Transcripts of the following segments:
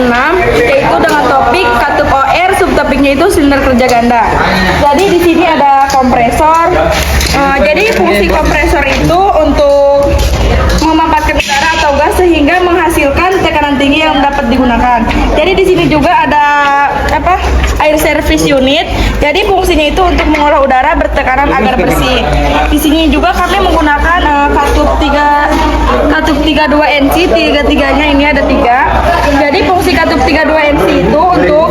6, yaitu dengan topik katup OR, subtopiknya itu silinder kerja ganda. Jadi di sini ada kompresor. Jadi fungsi kompresor itu untuk memanfaatkan udara atau gas sehingga menghasilkan tekanan tinggi yang dapat digunakan. Jadi di sini juga ada air service unit. Jadi fungsinya itu untuk mengolah udara bertekanan agar bersih. Di sini juga kami menggunakan katup 32 NC, tiga-tiganya ini ada 3. Jadi fungsi katup 32 NC itu untuk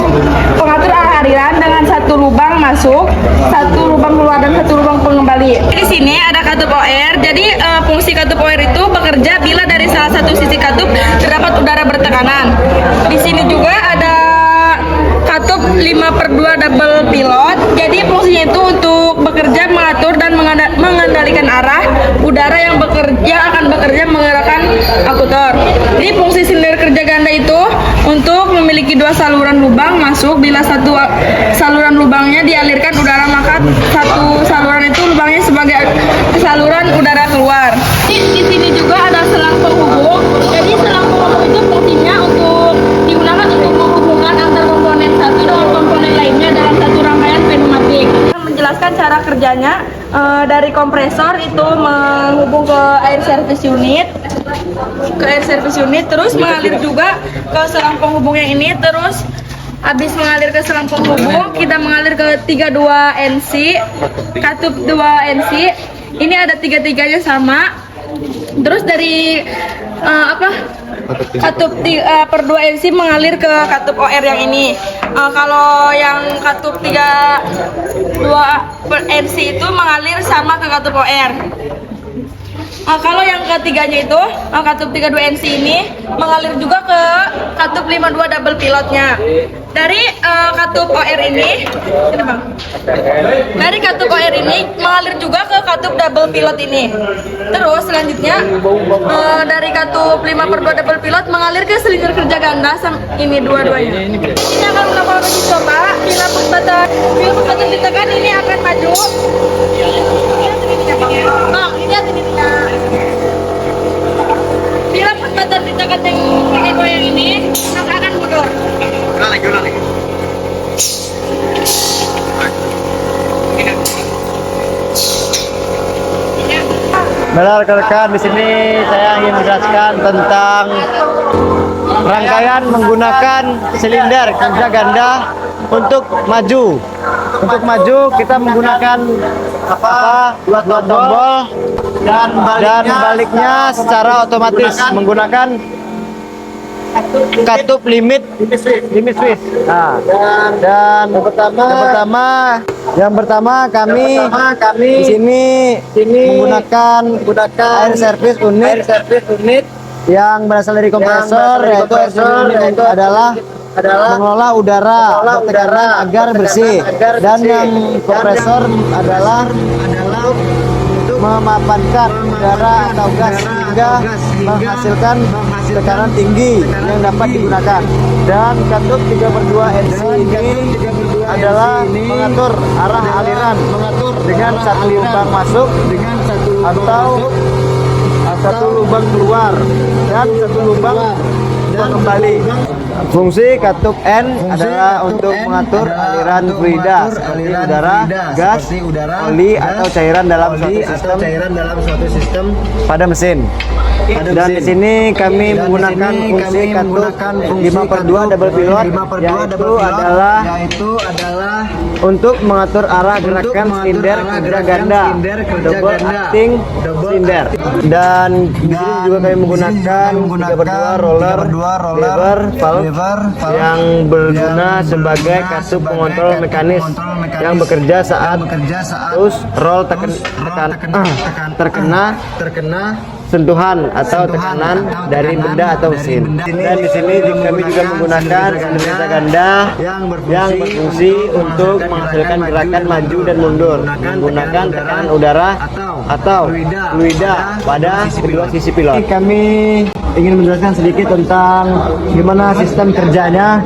pengatur arah aliran dengan satu lubang masuk, satu lubang keluar dan satu lubang pengembali. Di sini ada katup OR. Jadi fungsi katup OR itu bekerja bila dari salah satu sisi katup terdapat udara bertekanan. Di sini juga ada katup 5/2 double pilot. Jadi fungsinya itu untuk bekerja mengatur dan mengendalikan arah udara yang akan bekerja menggerakkan akuator. Jadi fungsi silinder kerja ganda itu untuk memiliki 2 saluran lubang masuk. Bila satu saluran lubangnya dialirkan udara, maka satu saluran itu lubangnya sebagai saluran udara keluar. Di sini juga ada selang penghubung. Jadi selang penghubung itu fungsinya untuk digunakan untuk menghubungkan antar komponen satu dengan komponen lainnya dalam satu rangkaian pneumatik. Menjelaskan cara kerjanya, dari kompresor itu menghubung ke air service unit, terus mengalir juga ke selang penghubung yang ini, terus habis mengalir ke selang penghubung kita mengalir ke 32 NC, katup 2 NC. Ini ada tiga-tiganya sama. Terus dari katup 2 NC mengalir ke katup OR yang ini. Kalau yang katup 32 NC itu mengalir sama ke katup OR. Kalau yang ketiganya itu katup 32 NC ini mengalir juga ke katup 52 double pilotnya. Dari katup OR ini, dari katup OR ini mengalir juga ke katup double pilot ini. Terus selanjutnya dari katup 5/2 double pilot mengalir ke silinder kerja ganda ini dua-duanya. Ini akan melakukan uji coba. Bila pembatan ditekan ini akan maju. Bila pembatan ditekan yang goyang ini, maka akan mundur. Ulang. Benar rekan-rekan, di sini saya ingin menjelaskan tentang rangkaian menggunakan silinder kerja ganda untuk maju. Untuk maju kita menggunakan dua tombol dan baliknya secara otomatis menggunakan katup limit switch. Nah, dan yang pertama kami di sini menggunakan air service unit yang berasal dari kompresor, yaitu air service unit adalah mengelola udara bertekanan agar bersih, dan yang kompresor adalah memapankan udara atau gas hingga menghasilkan tekanan tinggi yang dapat digunakan. Dan katup 3/2 NC ini adalah mengatur arah aliran dengan satu lubang masuk atau satu lubang keluar dan satu lubang kembali. Fungsi katup N adalah untuk mengatur aliran fluida seperti udara, gas, oli atau cairan dalam suatu sistem pada mesin. Dan di sini kami menggunakan fungsi katup 5/2 double pilot, yaitu adalah untuk mengatur arah gerakan silinder kerja ganda double acting silinder. Dan di sini juga kami menggunakan 3/2 roller lever valve yang berguna sebagai katup pengontrol mekanis yang bekerja saat terus roll terkena sentuhan atau tekanan dari benda atau mesin. Dan di sini kami juga menggunakan silinder kerja ganda yang berfungsi untuk menghasilkan gerakan maju dan mundur menggunakan tekanan udara atau fluida pada kedua sisi pilot. Kami ingin menjelaskan sedikit tentang gimana sistem kerjanya.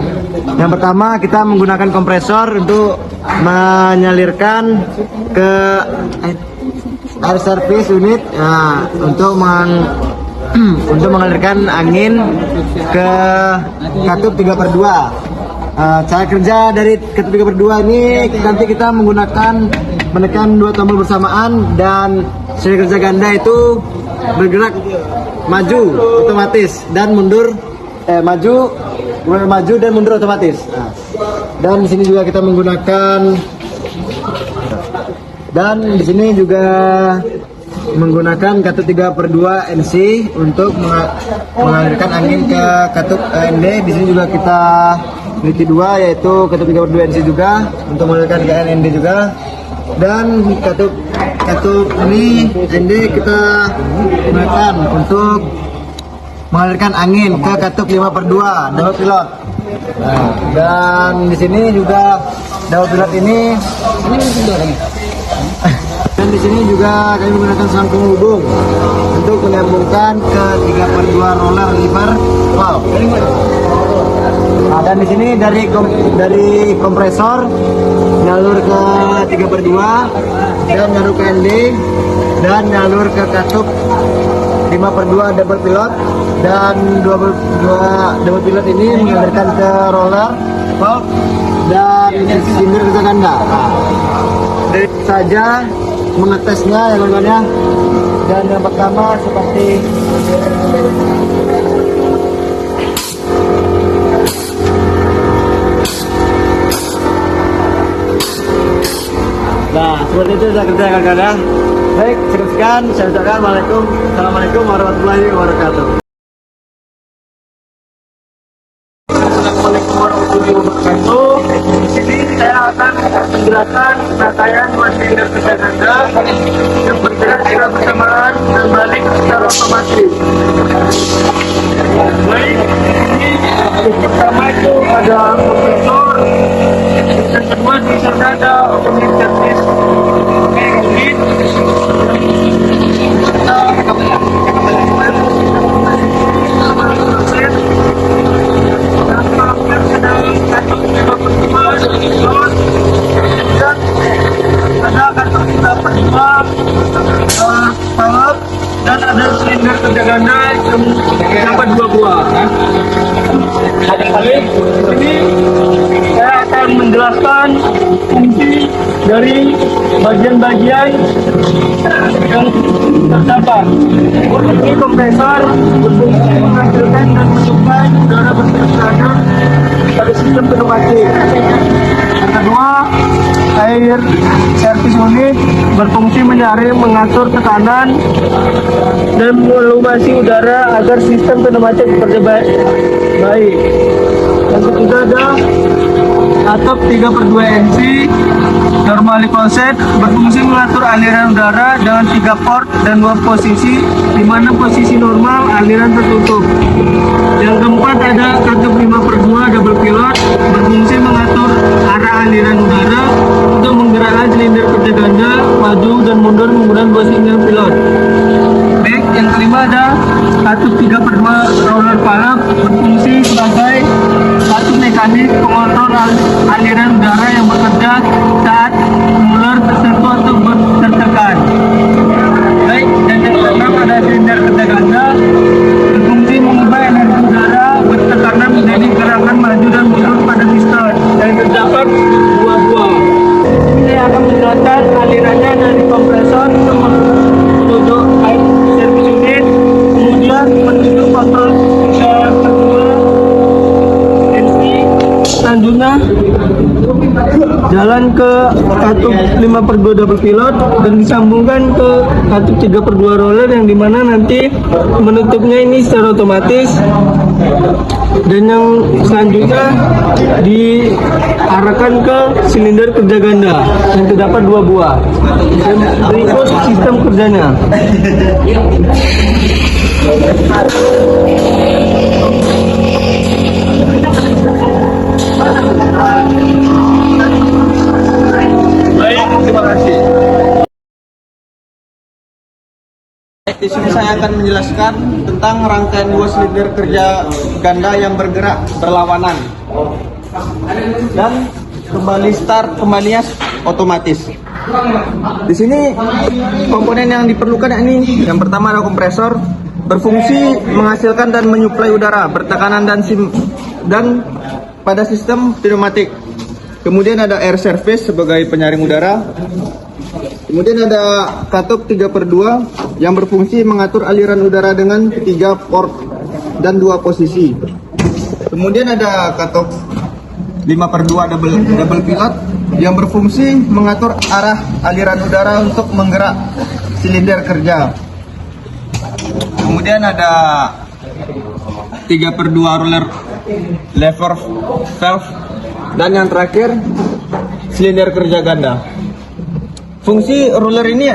Yang pertama, kita menggunakan kompresor untuk menyalirkan ke air service unit untuk untuk mengalirkan angin ke katup 3/2. Cara kerja dari katup 3/2 ini nanti kita menggunakan menekan 2 tombol bersamaan dan silinder kerja ganda itu bergerak maju otomatis dan mundur maju dan mundur otomatis. Dan di sini juga kita menggunakan katup 3/2 NC untuk mengalirkan angin ke katup ND. Di sini juga kita miliki 2, yaitu katup 3/2 NC juga untuk mengalirkan ke ND juga. Dan katup ini ND kita gunakan untuk mengalirkan angin ke katup 5/2 double pilot. Dan di sini juga double pilot ini dan di sini juga kami menggunakan selang penghubung untuk menyambungkan ke 3/2 roller lever valve. Dan di sini dari kompresor nyalur ke 3/2 dan nyalur ke ND dan nyalur ke katup 5/2 double pilot, dan double pilot ini mengalirkan ke roller valve dan silinder kerja ganda. Dari saja mengetesnya ya teman-teman ya. Dan yang pertama seperti seperti itu sudah kerja ganda. Baik, sekian saya ucapkan Assalamualaikum warahmatullahi wabarakatuh. Assalamualaikum warahmatullahi wabarakatuh. Di sini saya akan menjelaskan rangkaian silinder kerja ganda yang bergerak secara bersamaan dan balik secara otomatis. Baik, ini yang pertama itu ada kompresor, yang kedua di sana ada otomatis service unit, dan ada silinder kerja ganda yang dapat 2 buah. Ini saya akan menjelaskan fungsi dari bagian-bagian yang terdapat. Ini kompresor berfungsi menghasilkan dan memasukkan udara bersirkulasi pada sistem pneumatik. Yang kedua, air servis unit berfungsi menyaring, mengatur tekanan dan melumasi udara agar sistem pneumatik bekerja baik. Yang ketiga ada katup 3/2 NC normally closed, berfungsi mengatur aliran udara dengan 3 port dan 2 posisi, di mana posisi normal aliran tertutup. Yang keempat ada katup 5/2 double pilot, berfungsi mengatur arah aliran udara untuk menggerakkan silinder kerja ganda maju dan mundur menggunakan 2 sinyal pilot. Baik, yang kelima ada katup 3/2 roller valve, berfungsi sebagai katup mekanik pengontrol aliran udara yang bekerja saat mulut tersentuh atau tertekan. Baik, dan yang keenam ada silinder kerja ganda, berfungsi mengubah energi udara bertekanan menjadi gerakan maju dan mundur pada piston dan terdapat 2 buah. Saya akan menjelaskan alirannya dari kompresor menuju air servis unit, kemudian menuju kontrol kedua NC, selanjutnya jalan ke katup 5/2 double pilot dan disambungkan ke katup 3/2 roller, yang dimana nanti menutupnya ini secara otomatis. Dan yang selanjutnya diarahkan ke silinder kerja ganda yang terdapat 2 buah. Dan berikut sistem kerjanya. Baik, terima kasih. Di sini saya akan menjelaskan tentang rangkaian 2 silinder kerja ganda yang bergerak berlawanan dan kembalinya otomatis. Di sini komponen yang diperlukan ini yang pertama ada kompresor, berfungsi menghasilkan dan menyuplai udara bertekanan dan pada sistem pneumatik. Kemudian ada air service sebagai penyaring udara. Kemudian ada katup 3/2 yang berfungsi mengatur aliran udara dengan 3 port dan 2 posisi. Kemudian ada katup 5/2 double pilot yang berfungsi mengatur arah aliran udara untuk menggerak silinder kerja. Kemudian ada 3/2 roller lever valve, dan yang terakhir silinder kerja ganda. Fungsi roller ini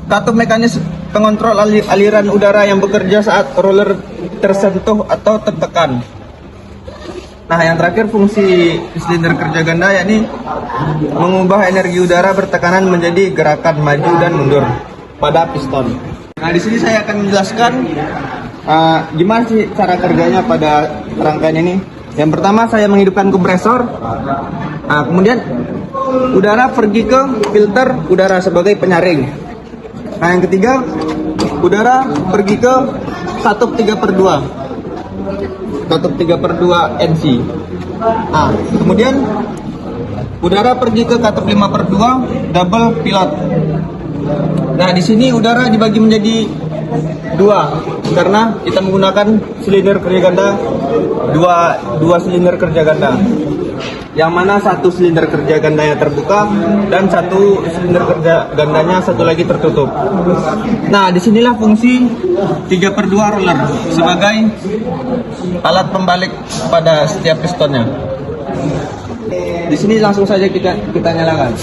katup mekanis pengontrol aliran udara yang bekerja saat roller tersentuh atau tertekan. Nah, yang terakhir fungsi silinder kerja ganda yakni mengubah energi udara bertekanan menjadi gerakan maju dan mundur pada piston. Nah, di sini saya akan menjelaskan gimana sih cara kerjanya pada rangkaian ini. Yang pertama saya menghidupkan kompresor. Nah, kemudian udara pergi ke filter udara sebagai penyaring. Nah, yang ketiga udara pergi ke katup 3/2. Katup 3/2 NC. Nah, kemudian udara pergi ke katup 5/2 double pilot. Nah, di sini udara dibagi menjadi 2 karena kita menggunakan silinder kerja ganda, dua silinder kerja ganda. Yang mana satu silinder kerja gandanya terbuka dan satu silinder kerja gandanya satu lagi tertutup. Nah, disinilah fungsi 3/2 roller sebagai alat pembalik pada setiap pistonnya. Di sini langsung saja kita nyalakan.